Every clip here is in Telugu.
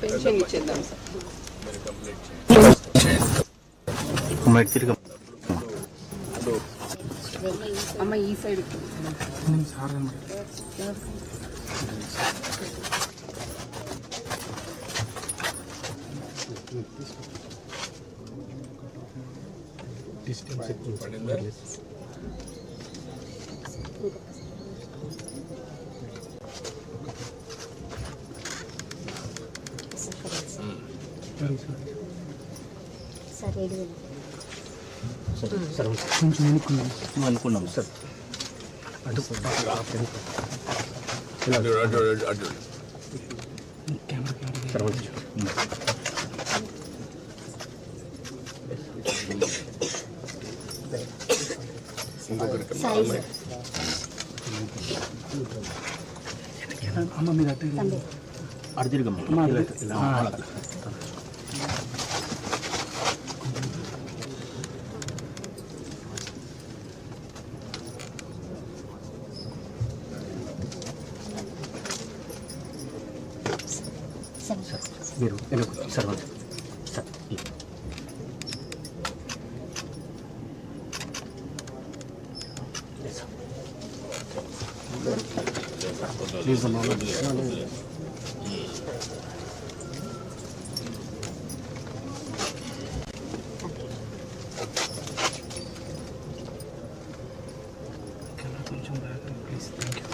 పెన్షన్ ఇచ్చేద్దాం సార్. అమ్మ ఈ సైడ్ కొంచెం అనుకున్నాం సార్. అమ్మ మీరు అటు తిరగమ్మ. మీరు సార్ సార్ ప్లీజ్ అమ్మా. కొంచెం బాగా ప్లీజ్. Thank you.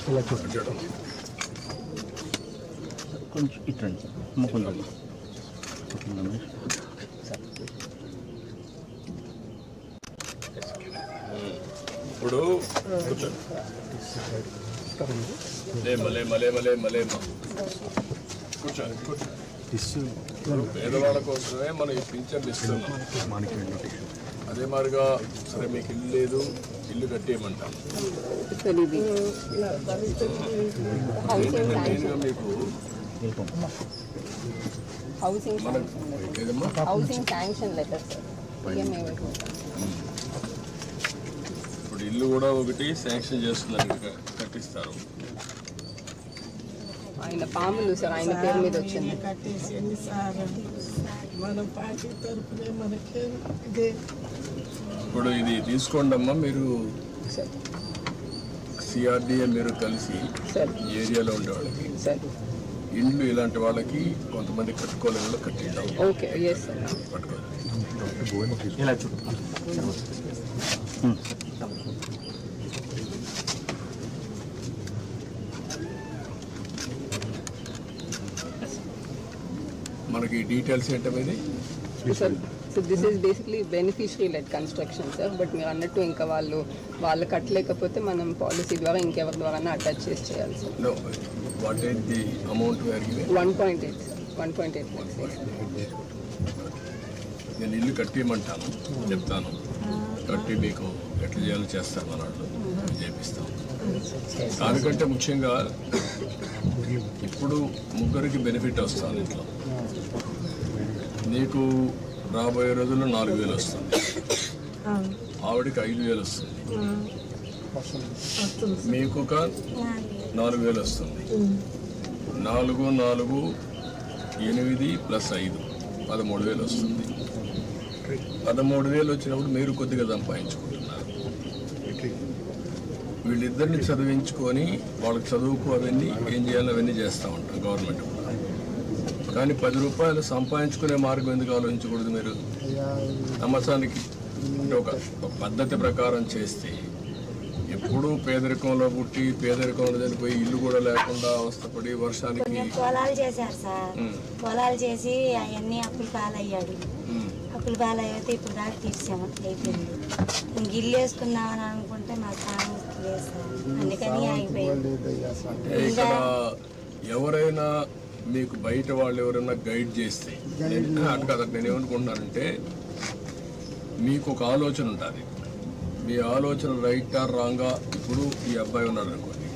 ఇలా చూడండి కొంచెం ఇట్రండి కొంచెం ఇప్పుడు పేదవాళ్ళ కోసమే మనం ఈ పింఛన్ ఇస్తున్నాం. అదే మాదిరిగా సరే మీకు ఇల్లు లేదు, ఇల్లు కట్టేయమంటాం. మీకు ఇప్పుడు ఇల్లు కూడా ఒకటి శాంక్షన్ చేస్తున్నారు, కట్టిస్తారు. ఆయన పాములు సార్ ఆయన పేరు మీద వచ్చింది. ఇప్పుడు ఇది తీసుకోండి అమ్మా. మీరు సిఆర్డిఏ మీరు కలిసి ఈ ఏరియాలో ఉండే వాళ్ళకి ఇండ్లు ఇలాంటి వాళ్ళకి కొంతమంది కట్టుకోలేని కట్టిద్దాం. ఇలా చూడు. మనకి డీటెయిల్స్ ఏంటనేది so this is basically beneficiary lead construction sir. But మీరు అన్నట్టు ఇంకా వాళ్ళు కట్టలేకపోతే మనం పాలసీ ద్వారా ఇంకెవరి ద్వారా అటాచ్ చేసి చేయాలి sir. What is the amount 1.8 sir. 1.8 lakhs. నేను ఇల్లు కట్టేయమంటాను, చెప్తాను. కట్టి మీకు ఎట్లా చేయాలో చేస్తాను అన్నట్లు చేపిస్తాం. దానికంటే ముఖ్యంగా ఇప్పుడు ముగ్గురికి బెనిఫిట్ వస్తుంది. ఇంట్లో నీకు రాబోయే రోజుల్లో 4,000 వస్తుంది, ఆవిడకి 5,000 వస్తుంది, మీకు ఒక 4,000 వస్తుంది. 4, 4, 8 + 5 13,000 వస్తుంది. 13,000 వచ్చినప్పుడు మీరు కొద్దిగా సంపాదించుకుంటున్నారు. వీళ్ళిద్దరిని చదివించుకొని వాళ్ళకి చదువుకు అవన్నీ ఏం చేయాలో అవన్నీ చేస్తూ ఉంటాం గవర్నమెంట్ కూడా. కానీ 10 రూపాయలు సంపాదించుకునే మార్గం ఎందుకు ఆలోచించకూడదు? మీరు సంవత్సరానికి అంటే ఒక పద్ధతి ప్రకారం చేస్తే ఎప్పుడూ పేదరికంలో పుట్టి పేదరికంలో చనిపోయి ఇల్లు కూడా లేకుండా అవస్థపడి వర్షానికి పొలాలు చేశారు సార్. పొలాలు చేసి అవన్నీ అప్పులు పాలయ్యాడు. అప్పులు పాలయ్యితే ఇప్పుడు దాకా తీర్చాము, అయిపోయింది. ఇంక ఇల్లు వేసుకున్నామని అనుకుంటే మాకు లేదు సార్, అందుకని ఆగిపోయింది. ఇక్కడ ఎవరైనా మీకు బయట వాళ్ళు ఎవరైనా గైడ్ చేస్తే అటు కదా నేను ఏమనుకుంటున్నానంటే మీకు ఒక ఆలోచన ఉంటుంది. మీ ఆలోచన రైట్ ఆర్ రాంగా. ఇప్పుడు ఈ అబ్బాయి ఉన్నాడు అనుకోండి,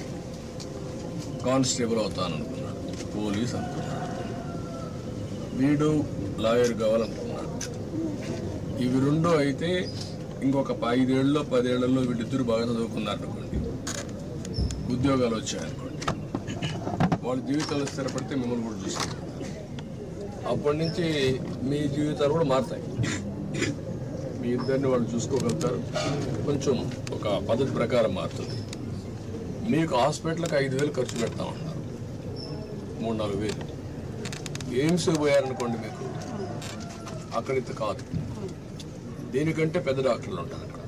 కానిస్టేబుల్ అవుతాను అనుకున్నాడు, పోలీస్ అనుకున్నాడు, వీడు లాయర్ కావాలనుకున్నాడు. ఇవి రెండో అయితే ఇంకొక 5 ఏళ్ళలో 10 ఏళ్లలో వీళ్ళిద్దరు బాగా చదువుకున్నారు అనుకోండి, ఉద్యోగాలు వచ్చాయనుకోండి, వాళ్ళ జీవితాలు స్థిరపడితే మిమ్మల్ని కూడా చూస్తారు. అప్పటి నుంచి మీ జీవితాలు కూడా మారుతాయి. మీ ఇద్దరిని వాళ్ళు చూసుకోగలుగుతారు. కొంచెం ఒక పద్ధతి ప్రకారం మారుతుంది. మీకు హాస్పిటల్కి 5,000 ఖర్చు పెడతా ఉన్నారు, 3-4 వేలు. ఎయిమ్స్ పోయారనుకోండి, మీకు అక్కడితో కాదు, దీనికంటే పెద్ద డాక్టర్లు ఉంటారు అక్కడ.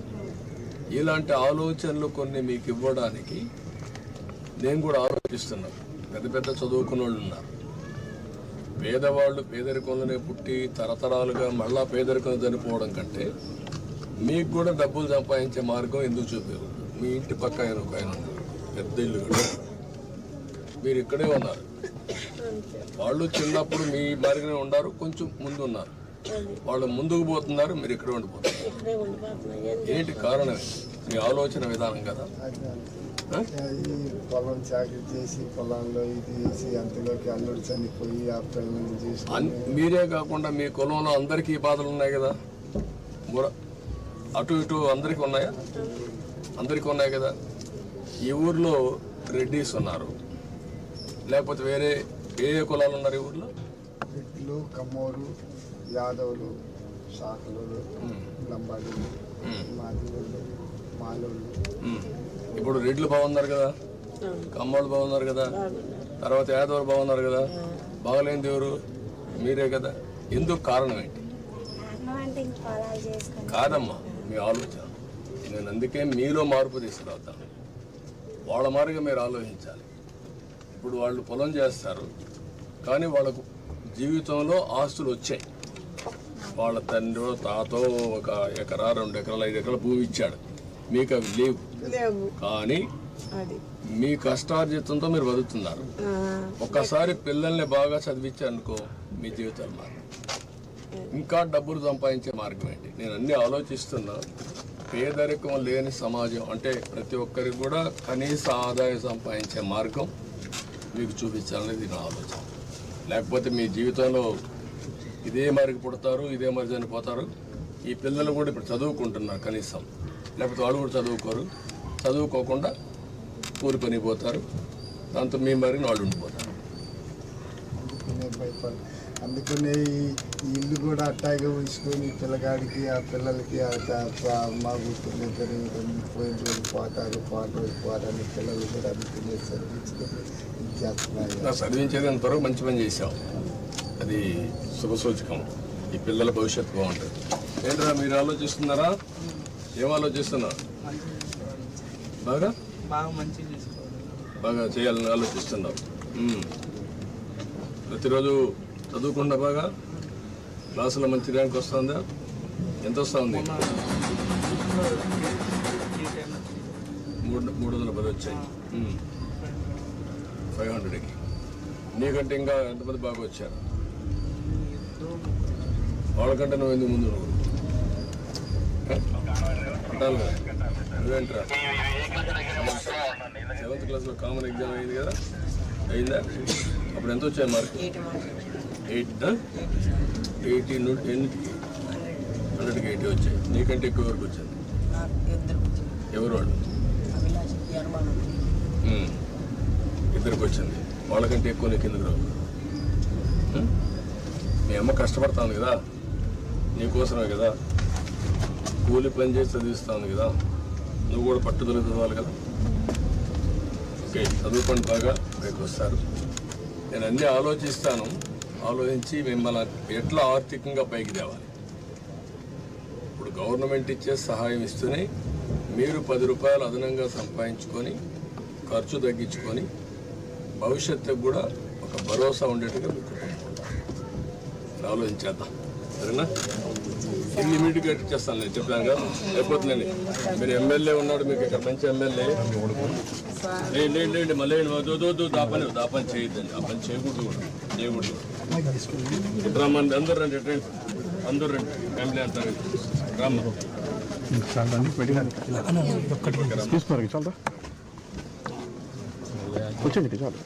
ఇలాంటి ఆలోచనలు కొన్ని మీకు ఇవ్వడానికి నేను కూడా ఆలోచిస్తున్నాను. పెద్ద పెద్ద చదువుకున్న వాళ్ళు ఉన్నారు. పేదవాళ్ళు పేదరికంలోనే పుట్టి తరతరాలుగా మళ్ళా పేదరికం చనిపోవడం కంటే మీకు కూడా డబ్బులు సంపాదించే మార్గం ఎందుకు చూపారు? మీ ఇంటి పక్క ఆయన ఒక ఆయన ఉన్నారు, పెద్ద ఇల్లు కూడా, మీరు ఇక్కడే ఉన్నారు. వాళ్ళు చిన్నప్పుడు మీ మార్గనే ఉన్నారు, కొంచెం ముందు ఉన్నారు. వాళ్ళు ముందుకు పోతున్నారు, మీరు ఇక్కడే ఉండిపోతున్నారు. ఏంటి కారణం? మీ ఆలోచన విధానం కదా. పొలం చాకరీ చేసి పొలంలో ఇది చేసి అంతలోకి అల్లుడు చనిపోయి ఆ పిల్లల్ని చేసి మీరే కాకుండా మీ కులంలో అందరికీ బాధలు ఉన్నాయి కదా, అటు ఇటు అందరికీ ఉన్నాయా? అందరికీ ఉన్నాయి కదా. ఈ ఊర్లో రెడ్డిస్ ఉన్నారు, లేకపోతే వేరే ఏ కులాలు ఉన్నారు ఈ ఊర్లో? రెడ్లు, కమ్మోరు, యాదవులు, శాఖలు, లంబాడీలు, మాదిగోళ్ళు, మాలోళ్ళు. ఇప్పుడు రెడ్లు బాగున్నారు కదా, కమ్మోళ్ళు బాగున్నారు కదా, తర్వాత యాదవులు బాగున్నారు కదా. బాగలేని దేవురు మీరే కదా. ఎందుకు? కారణం ఏంటి? కాదమ్మా, మీ ఆలోచన. నేను అందుకే మీలో మార్పు తీసుకురావుతాను. వాళ్ళ మారిగా మీరు ఆలోచించాలి. ఇప్పుడు వాళ్ళు పొలం చేస్తారు, కానీ వాళ్ళకు జీవితంలో ఆస్తులు వచ్చాయి. వాళ్ళ తండ్రి తాతో 1 ఎకరా 2 ఎకరాలు 5 ఎకరాల భూమి ఇచ్చాడు, మీకు అవి లేవు. కానీ మీ కష్టార్జితంతో మీరు బతుకుతున్నారు. ఒక్కసారి పిల్లల్ని బాగా చదివించారనుకో, మీ జీవితాలు మారు. ఇంకా డబ్బులు సంపాదించే మార్గం ఏంటి? నేను అన్నీ ఆలోచిస్తున్నా. పేదరికం లేని సమాజం అంటే ప్రతి ఒక్కరికి కూడా కనీస ఆదాయం సంపాదించే మార్గం మీకు చూపించాలనేది నా ఆలోచన. లేకపోతే మీ జీవితంలో ఇదే మరికి పుడతారు, ఇదే మరి చనిపోతారు. ఈ పిల్లలు కూడా ఇప్పుడు చదువుకుంటున్నారు కనీసం, లేకపోతే వాళ్ళు కూడా చదువుకోరు. చదువుకోకుండా కూలి పని పోతారు, దాంతో మీ మరి వాళ్ళు ఉండిపోతారు. అందుకనే ఈ ఇల్లు కూడా అట్టాగే ఉంచుకొని పిల్లగాడికి ఆ పిల్లలకి మా కూతురు ఇద్దరు పోయిన రోజు పోతారు పోతారని పిల్లలు కూడా అందుకనే చదివించుకొని చదివించేది అంతవరకు మంచి పని చేశాం. అది శుభసూచకం. ఈ పిల్లల భవిష్యత్తు బాగుంటుంది. ఏంట్రా మీరు ఆలోచిస్తున్నారా? ఏం ఆలోచిస్తున్నారు? బాగా బాగా చేయాలని ఆలోచిస్తున్నావు. ప్రతిరోజు చదువుకుండా బాగా క్లాసులో మంచి ర్యాంక్ వస్తుందా? ఎంత వస్తుంది? 310 వచ్చాయి 500కి. నీకంటే ఇంకా ఎంతమంది బాగా వచ్చారు? వాళ్ళకంటే నువ్వు ఎందుకు ముందు నువ్వు అంటాను కదా. నువ్వేంట్రా 7th క్లాస్లో కామన్ ఎగ్జామ్ అయింది కదా, అయిందా? అప్పుడు ఎంత వచ్చాయి మార్క్? 80 ఎన్నిటికి? 100కి 80 వచ్చాయి. నీకంటే ఎక్కువ వరకు వచ్చింది. ఎవరు వాళ్ళు? ఇద్దరికి వచ్చింది. వాళ్ళకంటే ఎక్కువ నీకు ఎందుకు రావు? మీ అమ్మ కష్టపడతాను కదా, నీకోసమే కదా, కూలి పని చేసి చదివిస్తాను కదా, నువ్వు కూడా పట్టుదల చదవాలి కదా. ఓకే, చదువుకోండి, బాగా పైకి వస్తారు. నేను అన్నీ ఆలోచిస్తాను. ఆలోచించి మిమ్మల్ని ఎట్లా ఆర్థికంగా పైకి తేవాలి. ఇప్పుడు గవర్నమెంట్ ఇచ్చే సహాయం ఇస్తూనే మీరు 10 రూపాయలు అదనంగా సంపాదించుకొని ఖర్చు తగ్గించుకొని భవిష్యత్తుకు కూడా ఒక భరోసా ఉండేట్టుగా మీకు ఆలోచించేద్దాం. సరేనా? ఇమీడియట్గా ఇచ్చేస్తాను నేను చెప్పాను కదా అయిపోతుందండి. మీరు ఎమ్మెల్యే ఉన్నాడు మీకు ఇక్కడ మంచి ఎమ్మెల్యే లేండి మళ్ళీ దాపని చేయొద్దండి. ఆ పని చేయకూడదు ఇట్లా మంది అందరూ రండి అందరూ రండి ఫ్యామిలీ అంటారు రామ్మ తీసుకోరు చాలా కూర్చోండి చాలు.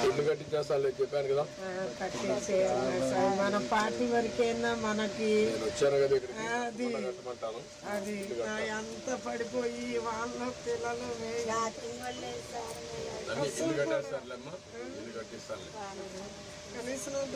ఇల్లు కట్టించేస్తాను చెప్పాను కదా. మన పార్టీ వరకైనా మనకి నేను వచ్చాను కదా ఇక్కడికి కట్టమంటాను. అది అంత పడిపోయి వాళ్ళ పిల్లలు ఇల్లు కట్టేస్తానులేమ్మా, ఇల్లు కట్టిస్తాను. కనీసం